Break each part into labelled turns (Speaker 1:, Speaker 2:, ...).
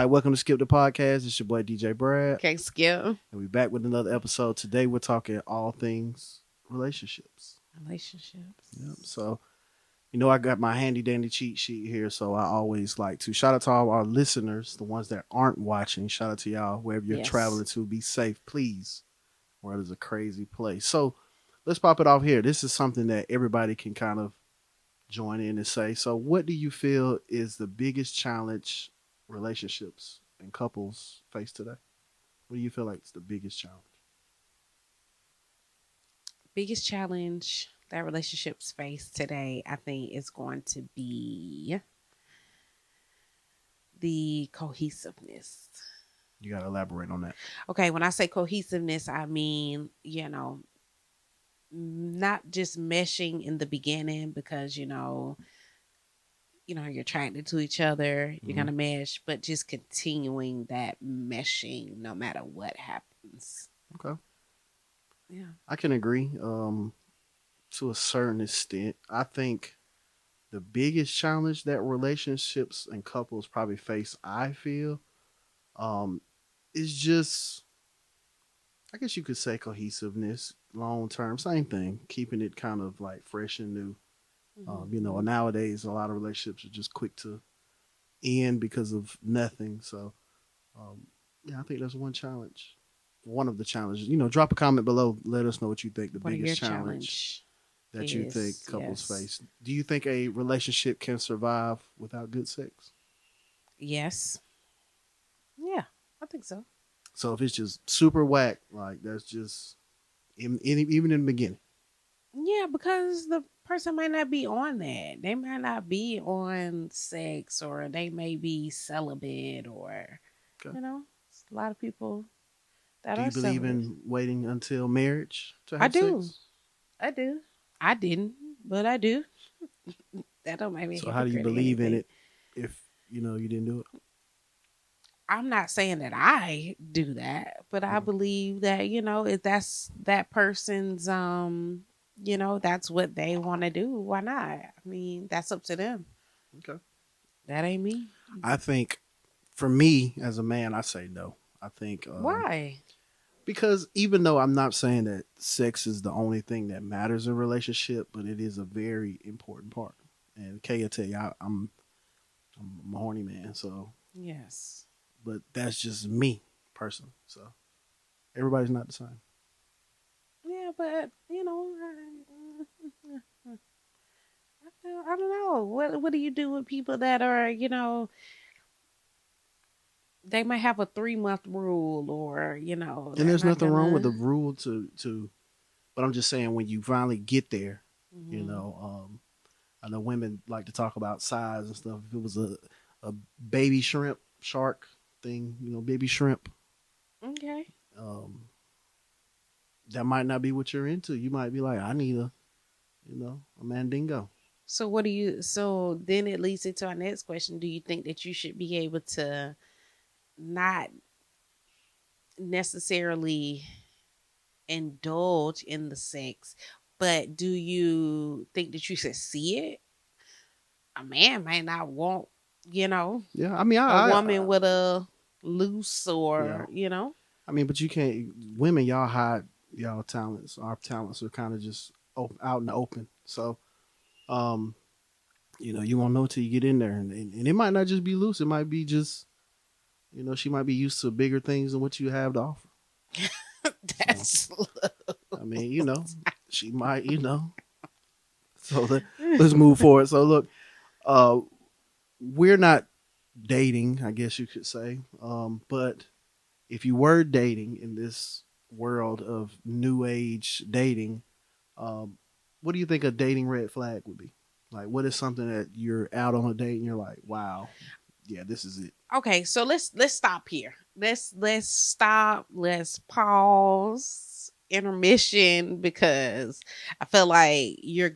Speaker 1: right, welcome to Skip the Podcast. It's your boy DJ Brad.
Speaker 2: Okay, Skip.
Speaker 1: And we're back with another episode. Today we're talking all things relationships. Yep. So, I got my handy dandy cheat sheet here. So I always like to shout out to all our listeners, the ones that aren't watching. Shout out to y'all, wherever you're traveling to. Be safe, please. World is a crazy place. So let's pop it off here. This is something that everybody can kind of join in and say. So what do you feel is the biggest challenge relationships and couples face today? What do you feel like is the biggest challenge?
Speaker 2: Biggest challenge that relationships face today, I think, is going to be the cohesiveness.
Speaker 1: You got to elaborate on that.
Speaker 2: Okay, when I say cohesiveness, I mean, not just meshing in the beginning because, you're attracted to each other, you're going to mesh, but just continuing that meshing no matter what happens.
Speaker 1: Okay.
Speaker 2: Yeah.
Speaker 1: I can agree to a certain extent. I think the biggest challenge that relationships and couples probably face, I feel, is just, I guess you could say cohesiveness, long term, same thing, keeping it kind of like fresh and new. Nowadays a lot of relationships are just quick to end because of nothing. So, I think that's one challenge. One of the challenges. Drop a comment below. Let us know what you think the biggest challenge that you think couples face. Do you think a relationship can survive without good sex?
Speaker 2: Yes. Yeah, I think so.
Speaker 1: So if it's just super whack, like that's just even in the beginning.
Speaker 2: Yeah, because the person might not be on that. They might not be on sex, or they may be celibate, or a lot of people that
Speaker 1: Do you
Speaker 2: are
Speaker 1: believe
Speaker 2: celibate.
Speaker 1: in waiting until marriage to have
Speaker 2: I do.
Speaker 1: sex?
Speaker 2: I do. I didn't, but I do. That don't make me.
Speaker 1: So how do you believe in it if you didn't do it?
Speaker 2: I'm not saying that I do that, but I believe that, if that's that person's, that's what they want to do. Why not? I mean, that's up to them.
Speaker 1: Okay.
Speaker 2: That ain't me.
Speaker 1: I think for me as a man, I say no. I think.
Speaker 2: Why?
Speaker 1: Because even though I'm not saying that sex is the only thing that matters in a relationship, but it is a very important part. And Kay will tell you, I'm a horny man, so.
Speaker 2: Yes.
Speaker 1: But that's just me, personally. So everybody's not the same.
Speaker 2: Yeah, but I don't know. What do you do with people that are, they might have a 3-month rule, or
Speaker 1: And there's nothing wrong with the rule to. But I'm just saying when you finally get there, I know women like to talk about size and stuff. If it was a baby shrimp shark thing, baby shrimp.
Speaker 2: Okay.
Speaker 1: That might not be what you're into. You might be like, I need a mandingo.
Speaker 2: So then it leads into our next question. Do you think that you should be able to not necessarily indulge in the sex, but do you think that you should see it? A man might not want,
Speaker 1: Yeah, I mean,
Speaker 2: a woman with a loose or,
Speaker 1: I mean, but you can't. Women, y'all hide y'all talents. Our talents are kind of just out in the open. So, you won't know till you get in there, and it might not just be loose. It might be just, she might be used to bigger things than what you have to offer.
Speaker 2: That's low.
Speaker 1: I mean, she might, So let's move forward. So look, we're not dating, I guess you could say, but if you were dating in this world of new age dating, what do you think a dating red flag would be? Like, what is something that you're out on a date and you're like, wow, yeah, this is it.
Speaker 2: Okay, so let's stop here. Let's stop. Let's pause. Intermission, because I feel like you're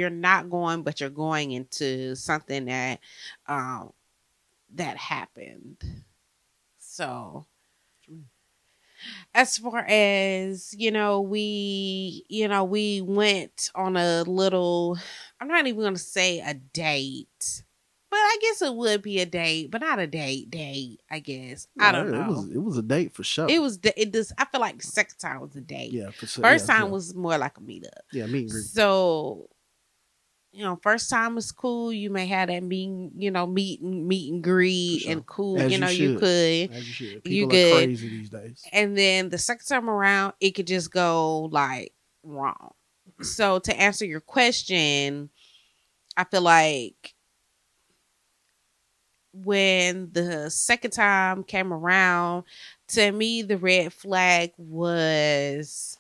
Speaker 2: not going, but you're going into something that that happened. So as far as, we went on a little, I'm not even going to say a date, But I guess it would be a date, but not a date. I guess I
Speaker 1: No,
Speaker 2: don't
Speaker 1: it
Speaker 2: know.
Speaker 1: was it was a date for
Speaker 2: It
Speaker 1: sure.
Speaker 2: was it just. I feel like the second time was a date.
Speaker 1: Yeah, for sure.
Speaker 2: First
Speaker 1: Yeah,
Speaker 2: time
Speaker 1: yeah,
Speaker 2: was more like a meetup.
Speaker 1: yeah. Meet and greet
Speaker 2: So first time was cool. You may have that meet and
Speaker 1: for
Speaker 2: greet
Speaker 1: sure.
Speaker 2: and cool.
Speaker 1: As you
Speaker 2: You
Speaker 1: should.
Speaker 2: could,
Speaker 1: As you should.
Speaker 2: you
Speaker 1: People are
Speaker 2: good.
Speaker 1: crazy these days.
Speaker 2: And then the second time around, it could just go like wrong. So to answer your question, I feel like when the second time came around, to me, the red flag was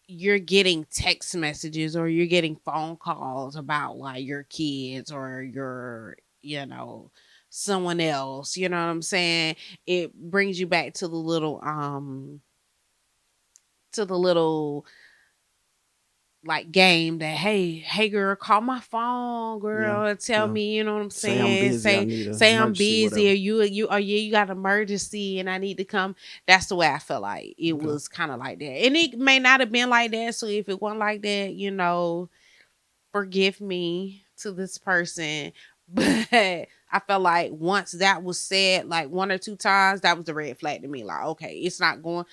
Speaker 2: you're getting text messages or you're getting phone calls about like your kids or someone else. You know what I'm saying? It brings you back to the little like game that hey girl, call my phone
Speaker 1: Yeah,
Speaker 2: girl and tell
Speaker 1: yeah.
Speaker 2: me, you know what I'm
Speaker 1: Say I'm
Speaker 2: saying,
Speaker 1: busy. I need an
Speaker 2: say I'm
Speaker 1: emergency.
Speaker 2: busy, or
Speaker 1: Whatever.
Speaker 2: you got an emergency and I need to come. That's the way I felt like it
Speaker 1: Okay.
Speaker 2: was kind of like that, and it may not have been like that. So if it wasn't like that, forgive me to this person. But I felt like once that was said like one or two times, that was the red flag to me. Like, okay, this is not going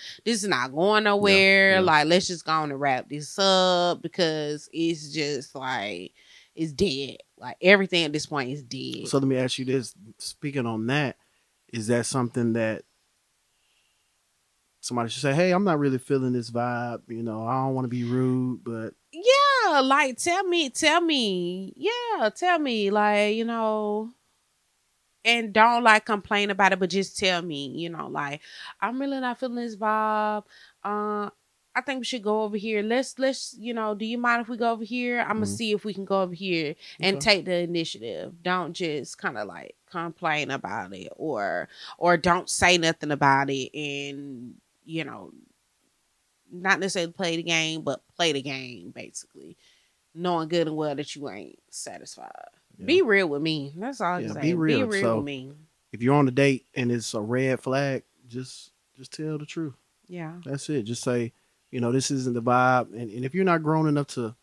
Speaker 1: Yeah,
Speaker 2: nowhere.
Speaker 1: yeah.
Speaker 2: Like, let's just go on and wrap this up because it's just like it's dead. Like everything at this point is dead.
Speaker 1: So let me ask you this: speaking on that, is that something that somebody should say? Hey, I'm not really feeling this vibe. I don't want to be rude, but
Speaker 2: Yeah, like tell me, like, and don't like complain about it, but just tell me, like I'm really not feeling this vibe. I think we should go over here. Let's do you mind if we go over here? I'm gonna
Speaker 1: mm,
Speaker 2: see if we can go over here and
Speaker 1: okay,
Speaker 2: take the initiative. Don't just kind of like complain about it or don't say nothing about it and not necessarily play the game, but play the game basically, knowing good and well that you ain't satisfied.
Speaker 1: yeah,
Speaker 2: Be real with me. That's all I can
Speaker 1: yeah. Be
Speaker 2: say. Be
Speaker 1: real.
Speaker 2: real with
Speaker 1: So
Speaker 2: me.
Speaker 1: if you're on a date and it's a red flag, just tell the truth.
Speaker 2: Yeah.
Speaker 1: That's it. Just say, this isn't the vibe. And if you're not grown enough to,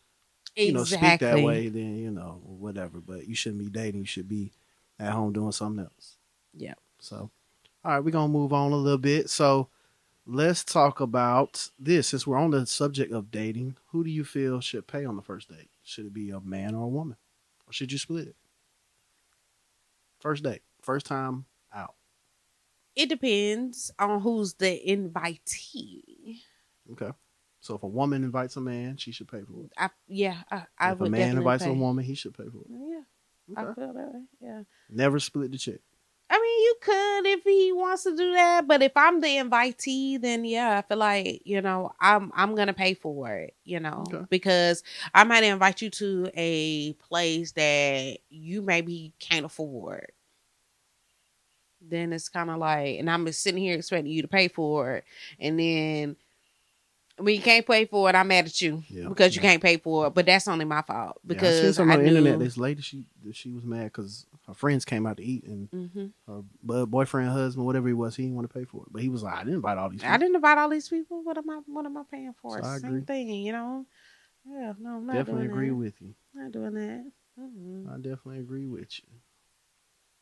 Speaker 1: speak that
Speaker 2: Exactly.
Speaker 1: way, then whatever. But you shouldn't be dating. You should be at home doing something else.
Speaker 2: Yeah.
Speaker 1: So, all right, we're gonna move on a little bit. So let's talk about this. Since we're on the subject of dating, who do you feel should pay on the first date? Should it be a man or a woman? Or should you split it? First date, first time out.
Speaker 2: It depends on who's the invitee.
Speaker 1: Okay. So if a woman invites a man, she should pay for it.
Speaker 2: I
Speaker 1: If a
Speaker 2: would
Speaker 1: man
Speaker 2: definitely
Speaker 1: invites a
Speaker 2: pay.
Speaker 1: woman, he should pay for it.
Speaker 2: Yeah, I
Speaker 1: Okay.
Speaker 2: feel that way. Yeah.
Speaker 1: Never split the check.
Speaker 2: I mean, you could if he wants to do that, but if I'm the invitee, then yeah, I feel like I'm gonna pay for it,
Speaker 1: Okay.
Speaker 2: because I might invite you to a place that you maybe can't afford. Then it's kind of like, and I'm just sitting here expecting you to pay for it, and then when you can't pay for it, I'm mad at you
Speaker 1: Yeah.
Speaker 2: because you
Speaker 1: Yeah.
Speaker 2: can't pay for it. But that's only my fault
Speaker 1: Yeah. I seen
Speaker 2: because
Speaker 1: something
Speaker 2: I
Speaker 1: on the internet.
Speaker 2: knew.
Speaker 1: This lady, she was mad because her friends came out to eat and
Speaker 2: Hmm.
Speaker 1: her boyfriend, husband, whatever he was, he didn't want to pay for it. But he was like, I didn't invite all these
Speaker 2: I
Speaker 1: people.
Speaker 2: didn't invite all these people. What am I paying for?
Speaker 1: So I
Speaker 2: Same
Speaker 1: agree.
Speaker 2: thing. Yeah, no, I'm not
Speaker 1: Definitely
Speaker 2: doing
Speaker 1: agree
Speaker 2: that.
Speaker 1: with you.
Speaker 2: Not doing that. Mm-mm.
Speaker 1: I definitely agree with you.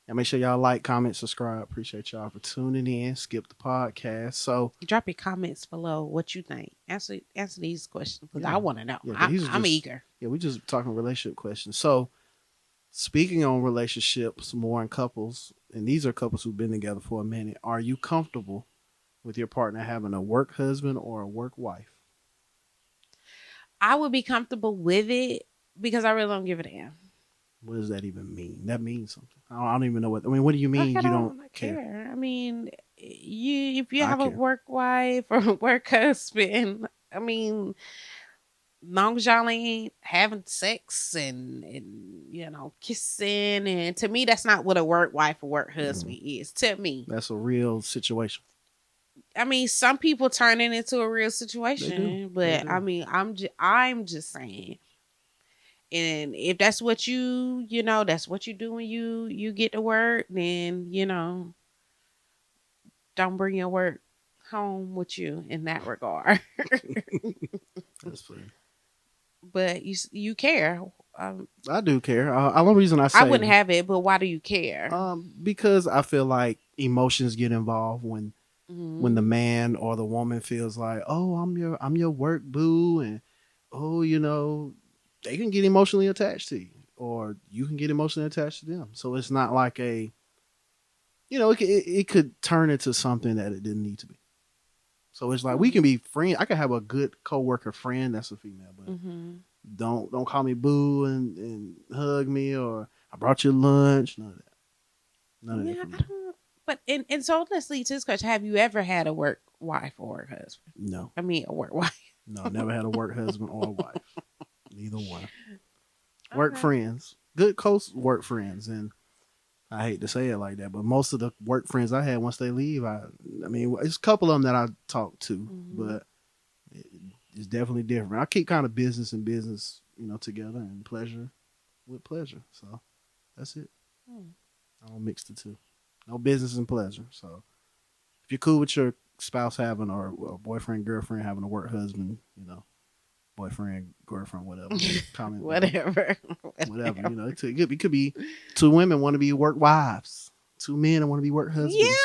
Speaker 1: And make sure y'all like, comment, subscribe. Appreciate y'all for tuning in. Skip the podcast. So
Speaker 2: Drop your comments below what you think. Answer these questions because
Speaker 1: yeah,
Speaker 2: I want to know.
Speaker 1: yeah. Because these are
Speaker 2: I'm
Speaker 1: just
Speaker 2: eager.
Speaker 1: we just talking relationship questions. So speaking on relationships, more in couples, and these are couples who've been together for a minute. Are you comfortable with your partner having a work husband or a work wife?
Speaker 2: I would be comfortable with it because I really don't give a damn.
Speaker 1: What does that even mean? That means something. I don't even know what. I mean, what do you
Speaker 2: Like
Speaker 1: mean
Speaker 2: I
Speaker 1: you don't
Speaker 2: don't
Speaker 1: care?
Speaker 2: care. I mean, you if you
Speaker 1: I
Speaker 2: have a
Speaker 1: care.
Speaker 2: work wife or a work husband, I mean, long as y'all ain't having sex and kissing, and to me that's not what a work wife or work
Speaker 1: Mhm.
Speaker 2: husband is. To me,
Speaker 1: That's a real situation.
Speaker 2: I mean, some people turn it into a real
Speaker 1: They do.
Speaker 2: situation,
Speaker 1: They
Speaker 2: but I
Speaker 1: do.
Speaker 2: mean, I'm just saying. And if that's what that's what you do when you get to work, then don't bring your work home with you in that regard.
Speaker 1: That's funny.
Speaker 2: But you care.
Speaker 1: I do care. Only reason I
Speaker 2: I
Speaker 1: say
Speaker 2: wouldn't have it, but why do you care?
Speaker 1: because I feel like emotions get involved when the
Speaker 2: Hmm.
Speaker 1: man or the woman feels like, oh, I'm your work boo, and oh, they can get emotionally attached to you, or you can get emotionally attached to them. So it's not like it could turn into something that it didn't need to be. So it's like we can be friends. I can have a good coworker friend that's a female, but
Speaker 2: Hmm.
Speaker 1: don't call me boo and hug me or I brought you lunch. None of that. None of that
Speaker 2: Yeah,
Speaker 1: for
Speaker 2: I
Speaker 1: me.
Speaker 2: don't. But and so let's lead to this question: have you ever had a work wife or work husband?
Speaker 1: No,
Speaker 2: I mean, a work wife.
Speaker 1: no, never had a work husband or a wife. Neither one. Work
Speaker 2: Okay.
Speaker 1: friends, good close work friends, and I hate to say it like that, but most of the work friends I had once they leave, I mean, it's a couple of them that I talk to,
Speaker 2: Hmm.
Speaker 1: but it, it's definitely different. I keep kind of business and business, together, and pleasure with pleasure. So that's it. I don't mix the two. No business and pleasure. So if you're cool with your spouse having or boyfriend, girlfriend having a work husband, boyfriend, girlfriend, whatever, comment,
Speaker 2: Whatever.
Speaker 1: whatever.
Speaker 2: Whatever.
Speaker 1: It could be two women want to be work wives, two men want to be work
Speaker 2: Yeah,
Speaker 1: husbands.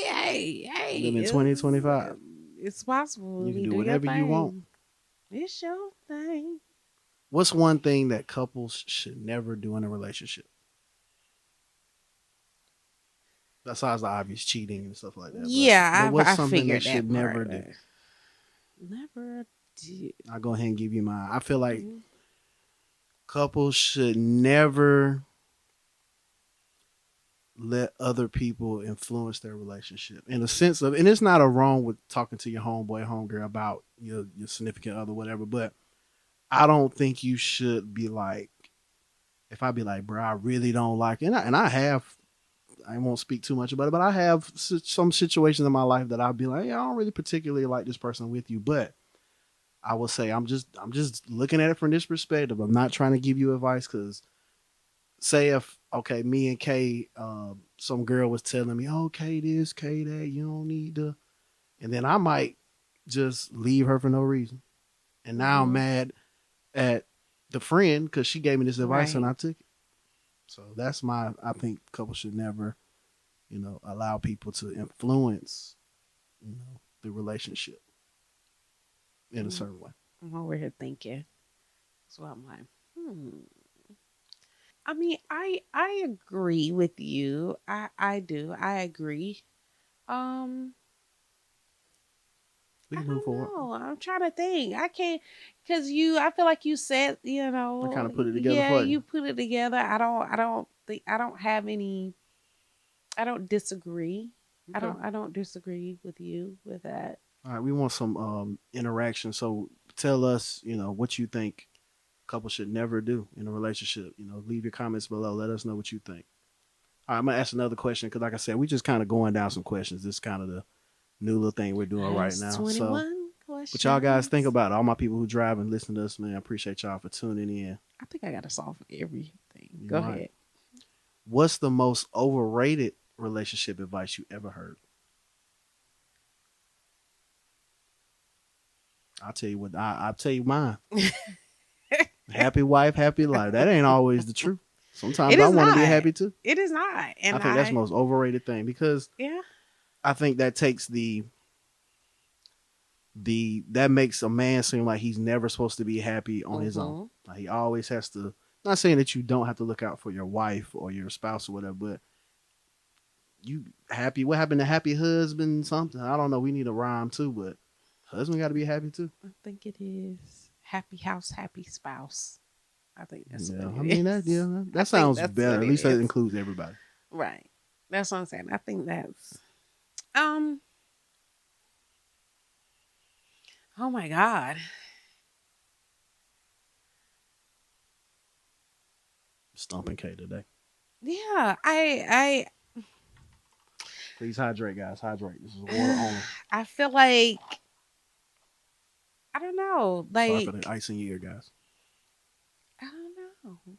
Speaker 2: yeah, hey,
Speaker 1: Live in 2025.
Speaker 2: it's possible.
Speaker 1: You can
Speaker 2: We
Speaker 1: do
Speaker 2: do your
Speaker 1: whatever you want.
Speaker 2: thing. It's your thing.
Speaker 1: What's one thing that couples should never do in a relationship? Besides the obvious cheating and stuff like that. But
Speaker 2: Yeah,
Speaker 1: what's
Speaker 2: I
Speaker 1: something they
Speaker 2: figured that
Speaker 1: should never
Speaker 2: part.
Speaker 1: do?
Speaker 2: But never did.
Speaker 1: I'll go ahead and give you mine. I feel like
Speaker 2: Mhm.
Speaker 1: couples should never let other people influence their relationship in a sense of, and it's not a wrong with talking to your homeboy, homegirl about your significant other, whatever. But I don't think you should be like, if I be like, bro, I really don't like it, and I have, I won't speak too much about it, but I have some situations in my life that I'll be like, yeah, I don't really particularly like this person with you, but I will say I'm just looking at it from this perspective. I'm not trying to give you advice because say if okay, me and Kay, some girl was telling me, oh, Kay this, Kay that, you don't need to, and then I might just leave her for no reason, and now I'm
Speaker 2: Mhm.
Speaker 1: mad at the friend because she gave me this advice and
Speaker 2: Right.
Speaker 1: I took it. So that's my. I think couples should never, allow people to influence, the relationship in a
Speaker 2: Mm.
Speaker 1: certain way.
Speaker 2: I'm over here thinking. So I'm like, hmm. I mean, I agree with you. I do. I agree. Um,
Speaker 1: We
Speaker 2: I
Speaker 1: can move
Speaker 2: don't
Speaker 1: forward.
Speaker 2: know. I'm trying to think. I can't because I feel like you said,
Speaker 1: I kind of put it together
Speaker 2: yeah,
Speaker 1: for you.
Speaker 2: you put it together. I don't think I don't have any. I don't disagree.
Speaker 1: Okay.
Speaker 2: I don't disagree with you with that.
Speaker 1: All right. We want some interaction. So tell us, what you think couples should never do in a relationship. Leave your comments below. Let us know what you think. All right, I'm gonna ask another question because, like I said, we just kind of going down some questions. This is kind of the new little thing we're doing right
Speaker 2: That's
Speaker 1: now. So,
Speaker 2: 21
Speaker 1: what y'all guys think
Speaker 2: questions.
Speaker 1: about it? All my people who drive and listen to us, man, I appreciate y'all for tuning in.
Speaker 2: I think I got to solve everything.
Speaker 1: You
Speaker 2: Go
Speaker 1: might.
Speaker 2: ahead.
Speaker 1: What's the most overrated relationship advice you ever heard? I'll tell you what. I'll tell you mine. Happy wife, happy life. That ain't always the truth.
Speaker 2: It
Speaker 1: Sometimes I
Speaker 2: is
Speaker 1: want to get
Speaker 2: not.
Speaker 1: happy too.
Speaker 2: It is not.
Speaker 1: I
Speaker 2: And
Speaker 1: think that's the most overrated thing because
Speaker 2: yeah.
Speaker 1: I think that takes the that makes a man seem like he's never supposed to be happy on his own.
Speaker 2: Mm-hmm.
Speaker 1: Like he always has to. Not saying that you don't have to look out for your wife or your spouse or whatever, but you happy. What happened to happy husband? Something I don't know. We need a rhyme too, but husband got to be happy too.
Speaker 2: I think it is happy house, happy spouse. I think that's what
Speaker 1: Yeah, I
Speaker 2: it
Speaker 1: mean that.
Speaker 2: is.
Speaker 1: Yeah,
Speaker 2: I
Speaker 1: that
Speaker 2: think
Speaker 1: sounds
Speaker 2: that's
Speaker 1: better.
Speaker 2: what
Speaker 1: At
Speaker 2: it
Speaker 1: least that
Speaker 2: is.
Speaker 1: includes everybody.
Speaker 2: Right. That's what I'm saying. I think that's um oh my God.
Speaker 1: Stumping K today.
Speaker 2: Yeah.
Speaker 1: Please hydrate, guys. Hydrate. This is water only.
Speaker 2: I feel like I don't know.
Speaker 1: Sorry for the
Speaker 2: Like
Speaker 1: ice in your ear, guys.
Speaker 2: I don't know.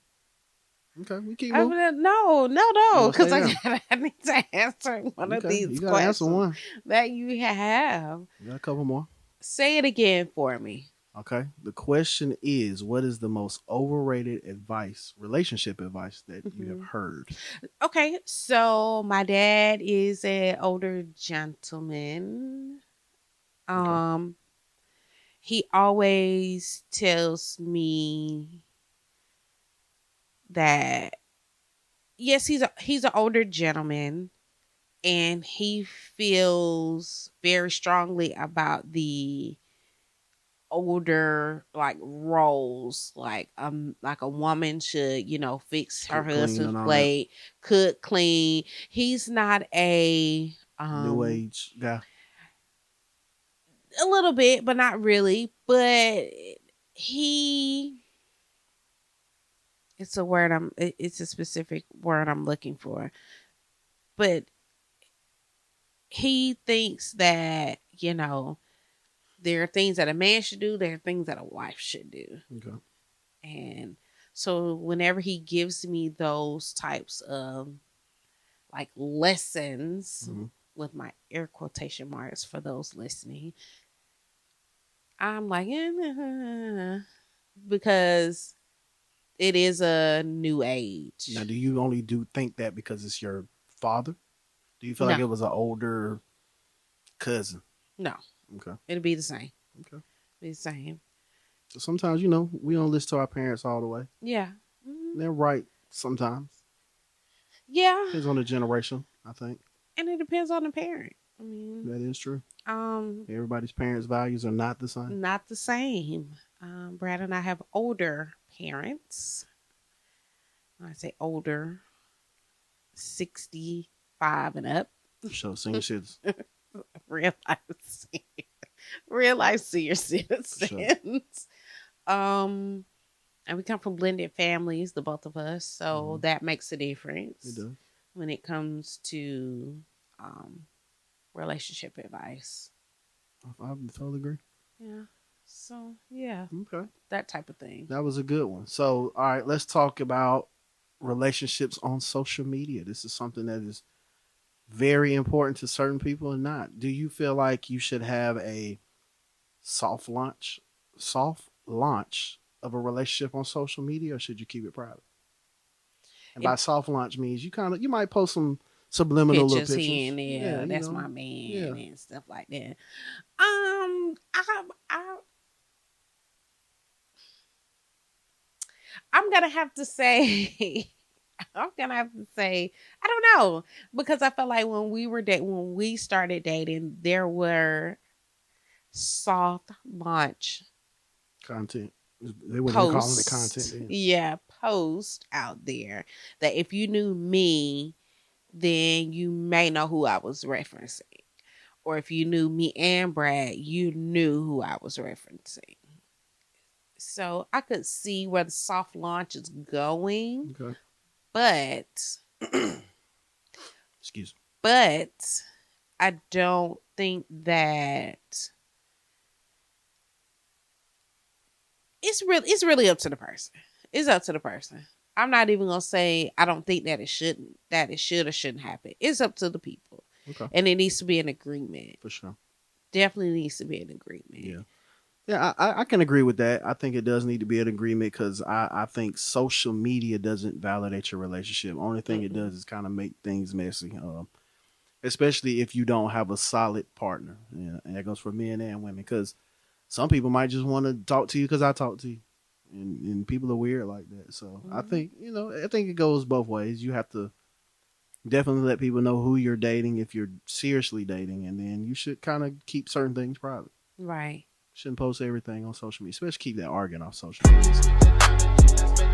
Speaker 1: Okay, we keep
Speaker 2: I
Speaker 1: moving.
Speaker 2: mean, no, no,
Speaker 1: You
Speaker 2: no,
Speaker 1: gonna stay
Speaker 2: because
Speaker 1: there?
Speaker 2: I need to answer one of
Speaker 1: Okay,
Speaker 2: these
Speaker 1: you gotta answer
Speaker 2: questions
Speaker 1: one.
Speaker 2: that you have.
Speaker 1: You got a couple more.
Speaker 2: Say it again for me.
Speaker 1: Okay. The question is, what is the most overrated advice, relationship advice that you have
Speaker 2: Mhm.
Speaker 1: heard?
Speaker 2: Okay, so my dad is an older gentleman.
Speaker 1: Okay.
Speaker 2: Um, he always tells me that yes, he's an older gentleman, and he feels very strongly about the older like roles, like a woman should, fix her
Speaker 1: Cook, clean,
Speaker 2: husband's
Speaker 1: and all that.
Speaker 2: plate, cook, clean. He's not
Speaker 1: New age guy.
Speaker 2: a little bit, but not really. But he it's a word it's a specific word I'm looking for. But he thinks that, there are things that a man should do, there are things that a wife should do.
Speaker 1: Okay.
Speaker 2: And so whenever he gives me those types of like lessons,
Speaker 1: Hmm.
Speaker 2: with my air quotation marks for those listening, I'm like, because it is a new
Speaker 1: Now,
Speaker 2: age.
Speaker 1: do you only do think that because it's your father? Do you feel like
Speaker 2: No,
Speaker 1: it was an older cousin?
Speaker 2: no,
Speaker 1: Okay.
Speaker 2: it'll be the same.
Speaker 1: Okay.
Speaker 2: Be the same.
Speaker 1: So sometimes, we don't listen to our parents all the way.
Speaker 2: Yeah. Mhm.
Speaker 1: They're right sometimes.
Speaker 2: Yeah.
Speaker 1: Depends on the generation, I think.
Speaker 2: And it depends on the parent. I mean,
Speaker 1: That is true.
Speaker 2: um,
Speaker 1: Everybody's parents' values are not the same.
Speaker 2: not the same. Brad and I have older parents. When I say older, 65 and up.
Speaker 1: For sure. Senior citizens.
Speaker 2: Real life, real life senior
Speaker 1: For sure.
Speaker 2: citizens. Um, and we come from blended families, the both of us, so
Speaker 1: Hmm.
Speaker 2: that makes a
Speaker 1: It
Speaker 2: difference
Speaker 1: does.
Speaker 2: when it comes to um, relationship advice.
Speaker 1: I totally agree.
Speaker 2: Yeah. So yeah,
Speaker 1: Okay.
Speaker 2: that type of thing.
Speaker 1: That was a good one. So, all right, let's talk about relationships on social media. This is something that is very important to certain people and not. Do you feel like you should have a soft launch, soft launch of a relationship on social media, or should you keep it private? And by
Speaker 2: It
Speaker 1: soft launch means you might post some subliminal little
Speaker 2: pictures here
Speaker 1: pictures.
Speaker 2: and
Speaker 1: Yeah,
Speaker 2: there. That's my
Speaker 1: yeah.
Speaker 2: man and stuff like that. I I'm gonna have to say, I'm gonna have to say, I don't know, because I felt like when we started dating, there were soft launch
Speaker 1: Content. They wasn't even calling it content
Speaker 2: posts,
Speaker 1: then.
Speaker 2: yeah, posts out there that if you knew me, then you may know who I was referencing. Or if you knew me and Brad, you knew who I was referencing. So I could see where the soft launch is going,
Speaker 1: Okay.
Speaker 2: but
Speaker 1: Excuse
Speaker 2: but I don't think that it's really up to the person. It's up to the person. I'm not even gonna say I don't think that it should or shouldn't happen. It's up to the people.
Speaker 1: me. Okay.
Speaker 2: And it needs to be an agreement.
Speaker 1: For sure.
Speaker 2: Definitely needs to be an agreement.
Speaker 1: Yeah. Yeah, I can agree with that. I think it does need to be an agreement because I think social media doesn't validate your relationship. Only thing it
Speaker 2: Mm-mm.
Speaker 1: does is kind of make things messy, especially if you don't have a solid partner. Yeah, and that goes for men and women because some people might just want to talk to you because I talk to you, and people are weird like that. So I
Speaker 2: Mhm.
Speaker 1: think I think it goes both ways. You have to definitely let people know who you're dating if you're seriously dating, and then you should kind of keep certain things private.
Speaker 2: Right.
Speaker 1: Shouldn't post everything on social media, especially keep that arguing off social media.